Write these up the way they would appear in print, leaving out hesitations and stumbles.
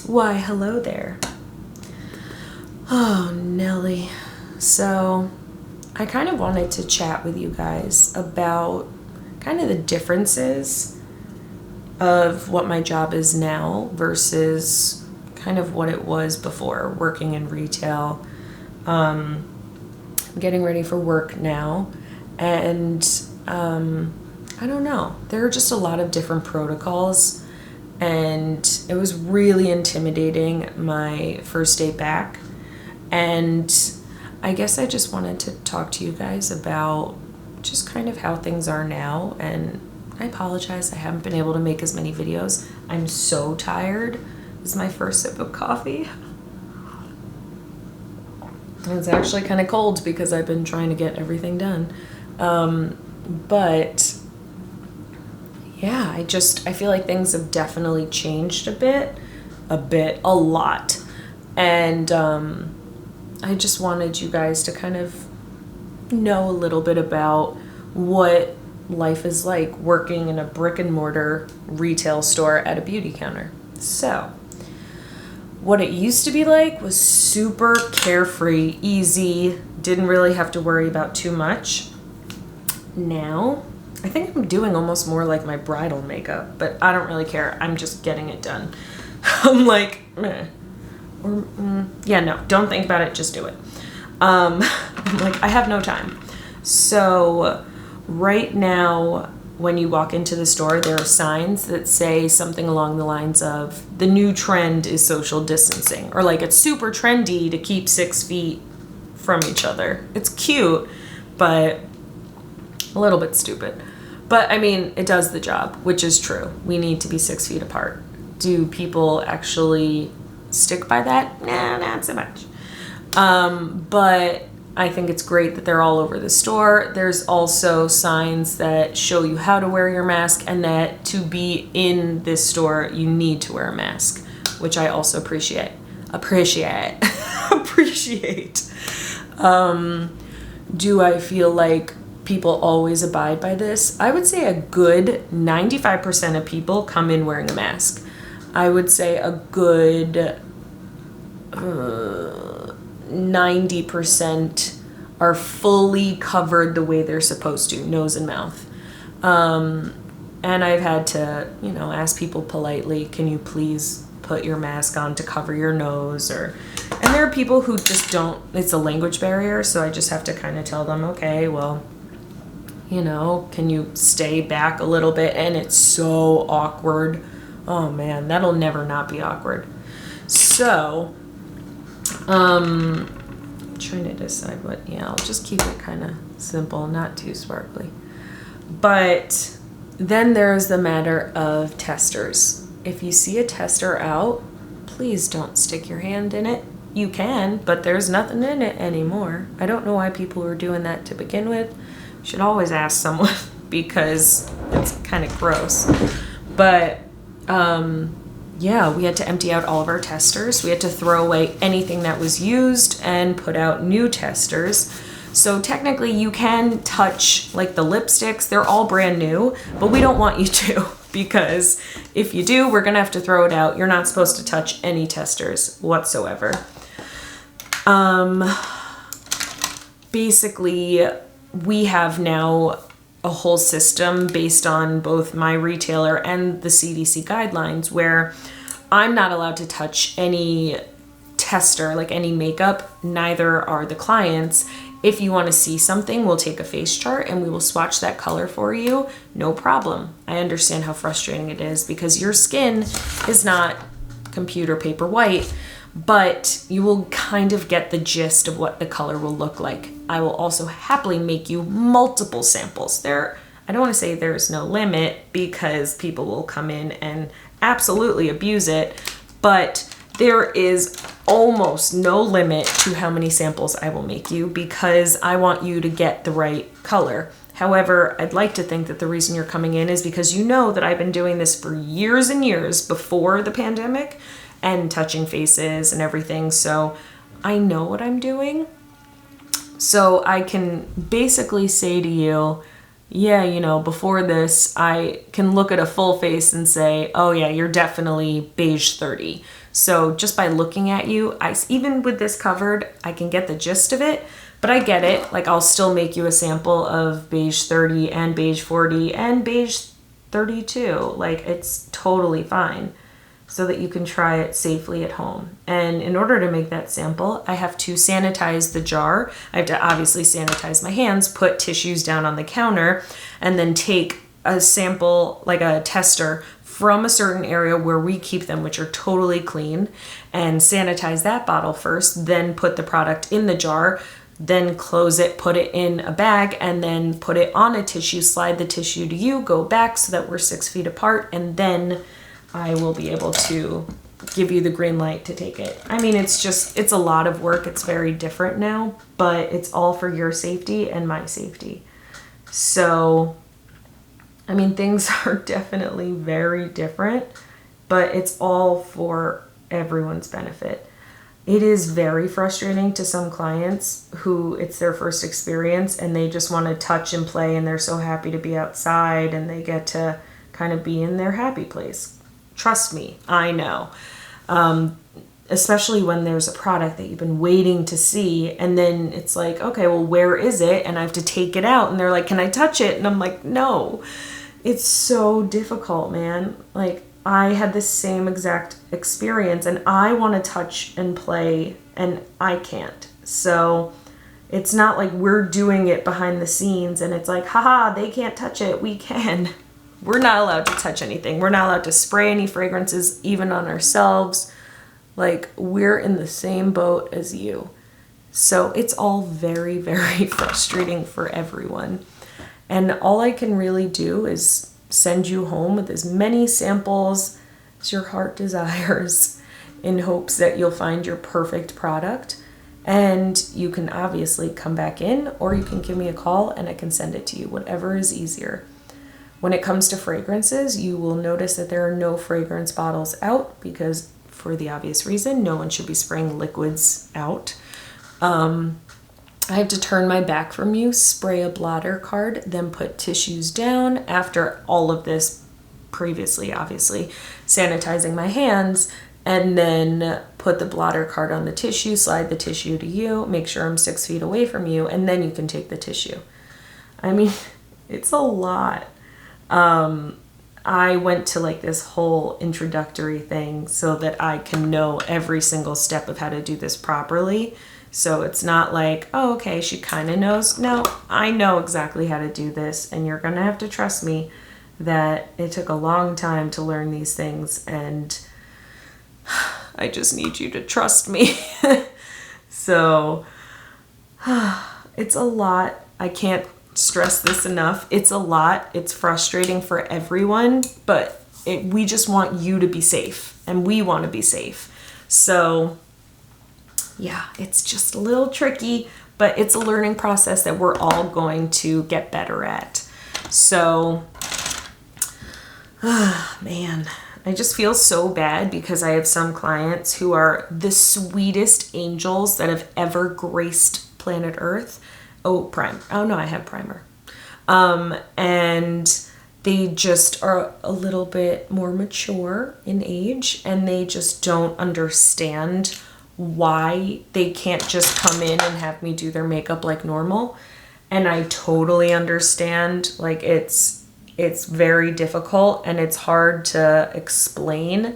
Why, hello there. Oh, Nelly. So, I kind of wanted to chat with you guys about kind of the differences of what my job is now versus kind of what it was before working in retail. I'm getting ready for work now, and I don't know. There are just a lot of different protocols, and it was really intimidating my first day back. And I guess I just wanted to talk to you guys about just kind of how things are now. And I apologize, I haven't been able to make as many videos. I'm so tired. This is my first sip of coffee. It's actually kind of cold because I've been trying to get everything done. But yeah, I feel like things have definitely changed a lot. And I just wanted you guys to kind of know a little bit about what life is like working in a brick and mortar retail store at a beauty counter. So, what it used to be like was super carefree, easy, didn't really have to worry about too much. Now, I think I'm doing almost more like my bridal makeup, but I don't really care. I'm just getting it done. I'm like, meh. No, don't think about it, just do it. I'm like, I have no time. So right now, when you walk into the store, there are signs that say something along the lines of, the new trend is social distancing, or like, it's super trendy to keep 6 feet from each other. It's cute, but a little bit stupid. But I mean, it does the job, which is true. We need to be 6 feet apart. Do people actually stick by that? Nah, not so much. But I think it's great that they're all over the store. There's also signs that show you how to wear your mask, and that to be in this store, you need to wear a mask, which I also appreciate. Do I feel like people always abide by this? I would say a good 95% of people come in wearing a mask. I would say a good 90% are fully covered the way they're supposed to, nose and mouth. And I've had to, ask people politely, can you please put your mask on to cover your nose? And there are people who just don't, it's a language barrier, so I just have to kind of tell them, okay, well, can you stay back a little bit? And it's so awkward. Oh man, that'll never not be awkward. So, trying to decide I'll just keep it kind of simple, not too sparkly. But then there's the matter of testers. If you see a tester out, please don't stick your hand in it. You can, but there's nothing in it anymore. I don't know why people were doing that to begin with. You should always ask someone because it's kind of gross. But we had to empty out all of our testers. We had to throw away anything that was used and put out new testers. So technically you can touch like the lipsticks. They're all brand new, but we don't want you to, because if you do, we're going to have to throw it out. You're not supposed to touch any testers whatsoever. Basically, we have now a whole system based on both my retailer and the CDC guidelines where I'm not allowed to touch any tester, like any makeup, neither are the clients. If you want to see something, we'll take a face chart and we will swatch that color for you. No problem. I understand how frustrating it is because your skin is not computer paper white, but you will kind of get the gist of what the color will look like. I will also happily make you multiple samples. I don't want to say there's no limit because people will come in and absolutely abuse it, but there is almost no limit to how many samples I will make you because I want you to get the right color. However, I'd like to think that the reason you're coming in is because you know that I've been doing this for years and years before the pandemic and touching faces and everything, so I know what I'm doing. So I can basically say to you, yeah, before this, I can look at a full face and say, oh yeah, you're definitely beige 30. So just by looking at you, even with this covered, I can get the gist of it, but I get it. Like, I'll still make you a sample of beige 30 and beige 40 and beige 32. Like, it's totally fine, so that you can try it safely at home. And in order to make that sample, I have to sanitize the jar. I have to obviously sanitize my hands, put tissues down on the counter, and then take a sample, like a tester, from a certain area where we keep them, which are totally clean, and sanitize that bottle first, then put the product in the jar, then close it, put it in a bag, and then put it on a tissue, slide the tissue to you, go back so that we're 6 feet apart, and then I will be able to give you the green light to take it. I mean, it's a lot of work. It's very different now, but it's all for your safety and my safety. So, I mean, things are definitely very different, but it's all for everyone's benefit. It is very frustrating to some clients who it's their first experience and they just want to touch and play and they're so happy to be outside and they get to kind of be in their happy place. Trust me, I know. Especially when there's a product that you've been waiting to see and then it's like, okay, well, where is it? And I have to take it out and they're like, can I touch it? And I'm like, no. It's so difficult, man. Like, I had the same exact experience and I want to touch and play and I can't. So it's not like we're doing it behind the scenes and it's like, haha, they can't touch it, we can. We're not allowed to touch anything. We're not allowed to spray any fragrances, even on ourselves. Like, we're in the same boat as you. So it's all very, very frustrating for everyone. And all I can really do is send you home with as many samples as your heart desires in hopes that you'll find your perfect product. And you can obviously come back in or you can give me a call and I can send it to you, whatever is easier. When it comes to fragrances, you will notice that there are no fragrance bottles out because, for the obvious reason, no one should be spraying liquids out. I have to turn my back from you, spray a blotter card, then put tissues down after all of this previously, obviously, sanitizing my hands, and then put the blotter card on the tissue, slide the tissue to you, make sure I'm 6 feet away from you, and then you can take the tissue. I mean, it's a lot. I went to like this whole introductory thing so that I can know every single step of how to do this properly. So it's not like, oh, okay, she kind of knows. No, I know exactly how to do this, and you're going to have to trust me that it took a long time to learn these things, and I just need you to trust me. So it's a lot. I can't stress this enough. It's a lot. It's frustrating for everyone, but we just want you to be safe, and we want to be safe. So yeah, it's just a little tricky, but it's a learning process that we're all going to get better at. So, man, I just feel so bad because I have some clients who are the sweetest angels that have ever graced planet Earth. Oh, no, I have primer. And they just are a little bit more mature in age and they just don't understand why they can't just come in and have me do their makeup like normal. And I totally understand. Like, it's very difficult and it's hard to explain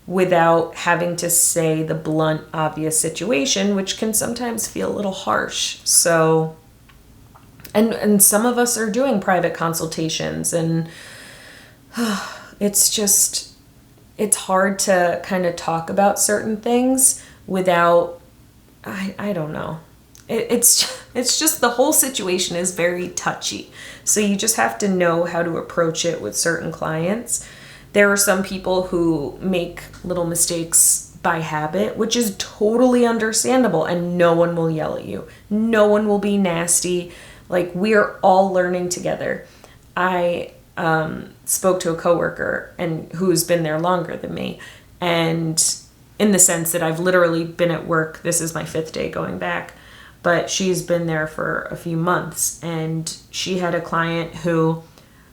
without having to say the blunt, obvious situation, which can sometimes feel a little harsh. So, and some of us are doing private consultations, and it's hard to kind of talk about certain things without, I don't know. It's just the whole situation is very touchy. So you just have to know how to approach it with certain clients. There are some people who make little mistakes by habit, which is totally understandable, and no one will yell at you. No one will be nasty. Like, we're all learning together. I spoke to a coworker and who's been there longer than me, and in the sense that I've literally been at work, this is my 5th day going back. but she's been there for a few months, and she had a client who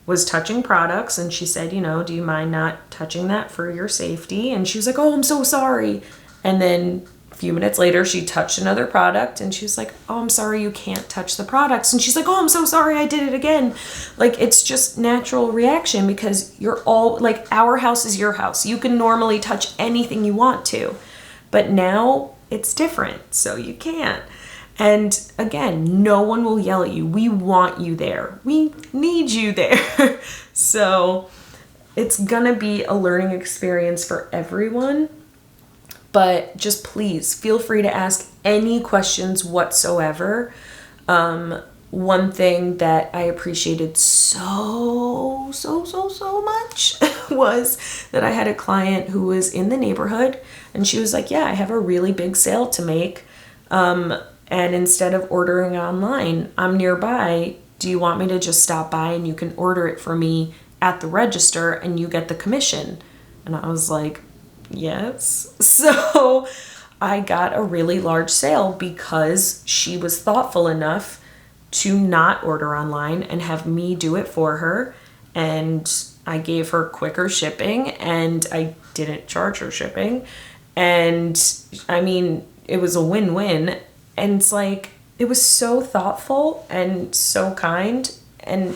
was touching products, and she said, you know, do you mind not touching that for your safety? And she was like, oh, I'm so sorry. And then a few minutes later, she touched another product, and she was like, oh, I'm sorry, you can't touch the products. And she's like, oh, I'm so sorry, I did it again. Like, it's just natural reaction, because you're all, like, our house is your house. You can normally touch anything you want to, but now it's different, so you can't. And again, no one will yell at you. We want you there. We need you there. So it's gonna be a learning experience for everyone. But just please feel free to ask any questions whatsoever. One thing that I appreciated so much was that I had a client who was in the neighborhood, and she was like, yeah, I have a really big sale to make. And instead of ordering online, I'm nearby. Do you want me to just stop by and you can order it for me at the register and you get the commission? And I was like, yes. So I got a really large sale because she was thoughtful enough to not order online and have me do it for her. And I gave her quicker shipping, and I didn't charge her shipping. And I mean, it was a win-win. And it's like, it was so thoughtful and so kind. And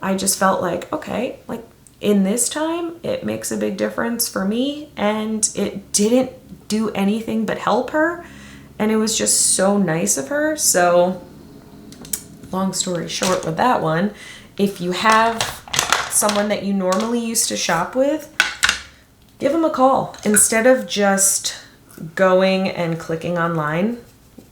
I just felt like, okay, like in this time, it makes a big difference for me. And it didn't do anything but help her. And it was just so nice of her. So long story short with that one, if you have someone that you normally used to shop with, give them a call. Instead of just going and clicking online,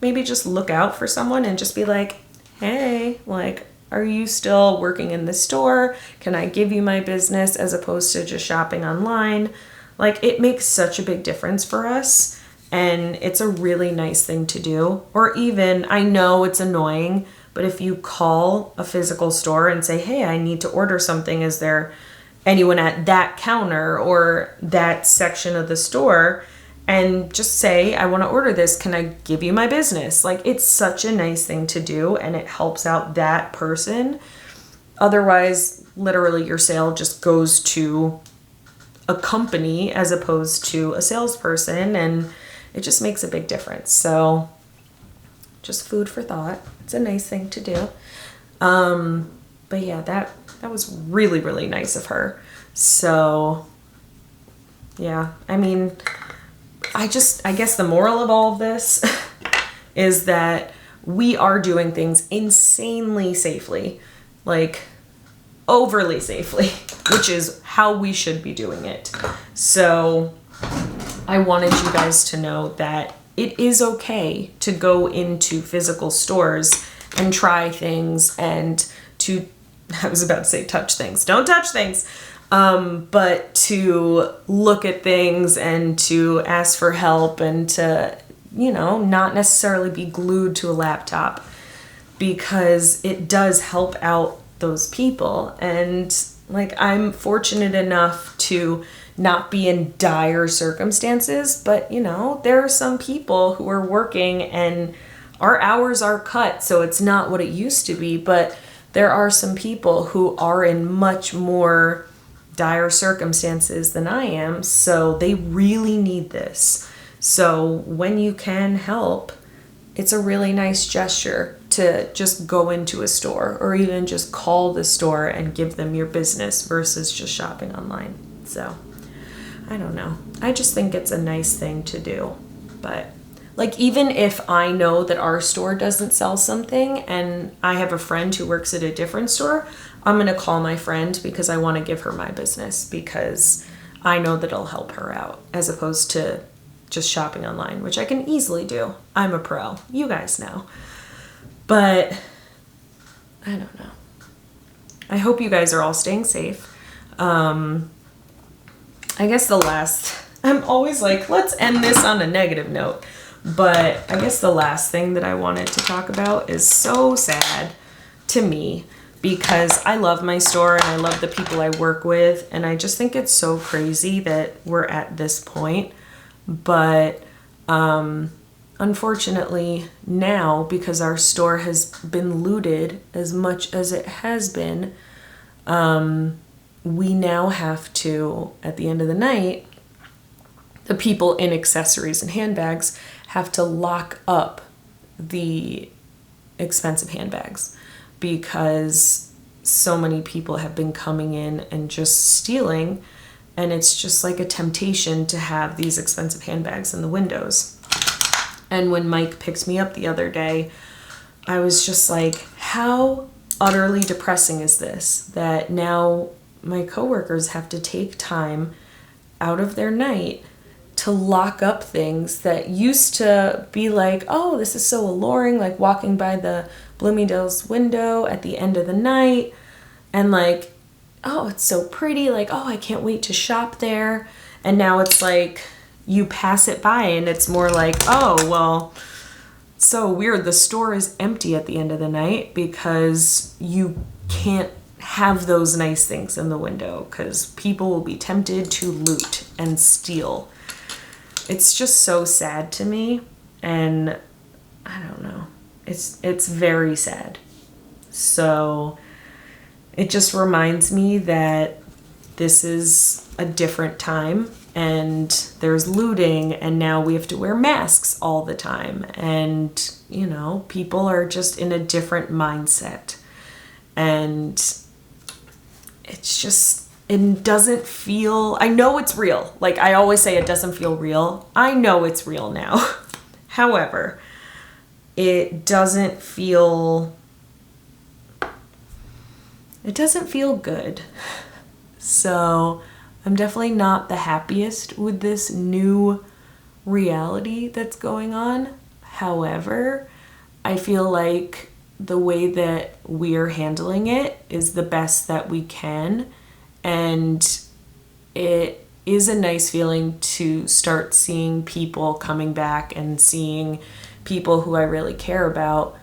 maybe just look out for someone and just be like, hey, like, are you still working in the store? Can I give you my business, as opposed to just shopping online? Like, it makes such a big difference for us, and it's a really nice thing to do. Or even, I know it's annoying, but if you call a physical store and say, hey, I need to order something, is there anyone at that counter or that section of the store? And just say, I want to order this. Can I give you my business? Like, it's such a nice thing to do, and it helps out that person. Otherwise, literally, your sale just goes to a company as opposed to a salesperson, and it just makes a big difference. So just food for thought. It's a nice thing to do. But yeah, that was really, really nice of her. So yeah, I mean, I guess the moral of all of this is that we are doing things insanely safely, like overly safely, which is how we should be doing it. So I wanted you guys to know that it is okay to go into physical stores and try things and to, I was about to say touch things. Don't touch things. But to look at things and to ask for help and to, you know, not necessarily be glued to a laptop, because it does help out those people. And like, I'm fortunate enough to not be in dire circumstances, but you know, there are some people who are working and our hours are cut, so it's not what it used to be, but there are some people who are in much more dire circumstances than I am, so they really need this. So when you can help, it's a really nice gesture to just go into a store or even just call the store and give them your business versus just shopping online. So I don't know. I just think it's a nice thing to do. But like, even if I know that our store doesn't sell something and I have a friend who works at a different store, I'm going to call my friend because I want to give her my business, because I know that it'll help her out, as opposed to just shopping online, which I can easily do. I'm a pro. You guys know. But I don't know. I hope you guys are all staying safe. I guess I'm always like, let's end this on a negative note. But I guess the last thing that I wanted to talk about is so sad to me, because I love my store and I love the people I work with, and I just think it's so crazy that we're at this point. But unfortunately now, because our store has been looted as much as it has been, we now have to, at the end of the night, the people in accessories and handbags have to lock up the expensive handbags because so many people have been coming in and just stealing, and it's just like a temptation to have these expensive handbags in the windows. And when Mike picked me up the other day, I was just like, how utterly depressing is this, that now my coworkers have to take time out of their night to lock up things that used to be like, oh, this is so alluring, like walking by the Bloomingdale's window at the end of the night and like, oh, it's so pretty, like, oh, I can't wait to shop there. And now it's like you pass it by and it's more like, oh, well, so weird, the store is empty at the end of the night because you can't have those nice things in the window because people will be tempted to loot and steal. It's just so sad to me, and I don't know. It's very sad. So it just reminds me that this is a different time, and there's looting, and now we have to wear masks all the time, and you know, people are just in a different mindset, and it's just, it doesn't feel, I know it's real. Like I always say, it doesn't feel real. I know it's real now. However, it doesn't feel good. So I'm definitely not the happiest with this new reality that's going on. However, I feel like the way that we're handling it is the best that we can. And it is a nice feeling to start seeing people coming back and seeing people who I really care about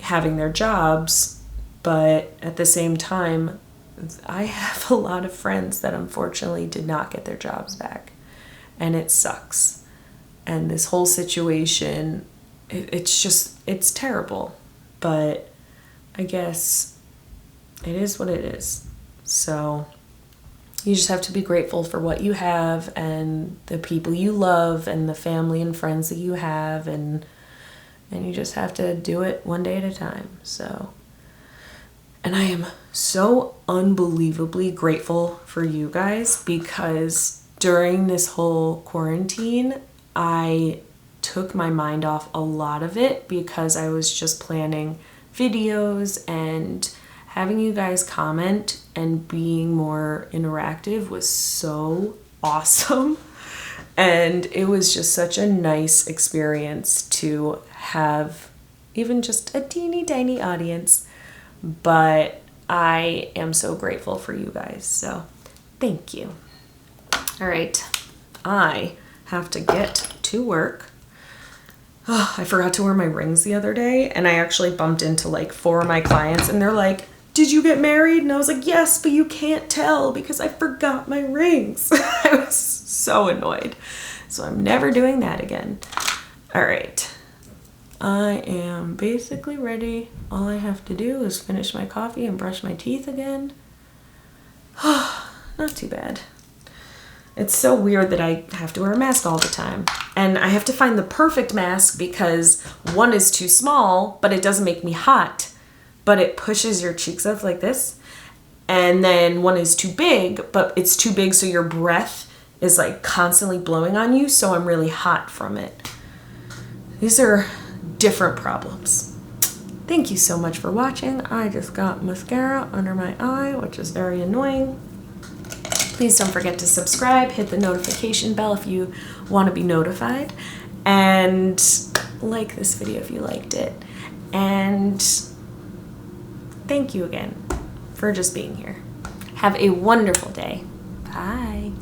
having their jobs. But at the same time, I have a lot of friends that unfortunately did not get their jobs back. And it sucks. And this whole situation, it's terrible. But I guess it is what it is. So you just have to be grateful for what you have and the people you love and the family and friends that you have, and you just have to do it one day at a time. So, and I am so unbelievably grateful for you guys, because during this whole quarantine, I took my mind off a lot of it because I was just planning videos, and having you guys comment and being more interactive was so awesome. And it was just such a nice experience to have even just a teeny tiny audience. But I am so grateful for you guys. So thank you. All right. I have to get to work. Oh, I forgot to wear my rings the other day, and I actually bumped into like 4 of my clients, and they're like, did you get married? And I was like, yes, but you can't tell because I forgot my rings. I was so annoyed. So I'm never doing that again. All right. I am basically ready. All I have to do is finish my coffee and brush my teeth again. Not too bad. It's so weird that I have to wear a mask all the time. And I have to find the perfect mask because one is too small, but it doesn't make me hot. But it pushes your cheeks up like this. And then one is too big, but it's too big so your breath is like constantly blowing on you, so I'm really hot from it. These are different problems. Thank you so much for watching. I just got mascara under my eye, which is very annoying. Please don't forget to subscribe, hit the notification bell if you want to be notified, and like this video if you liked it. And thank you again for just being here. Have a wonderful day. Bye.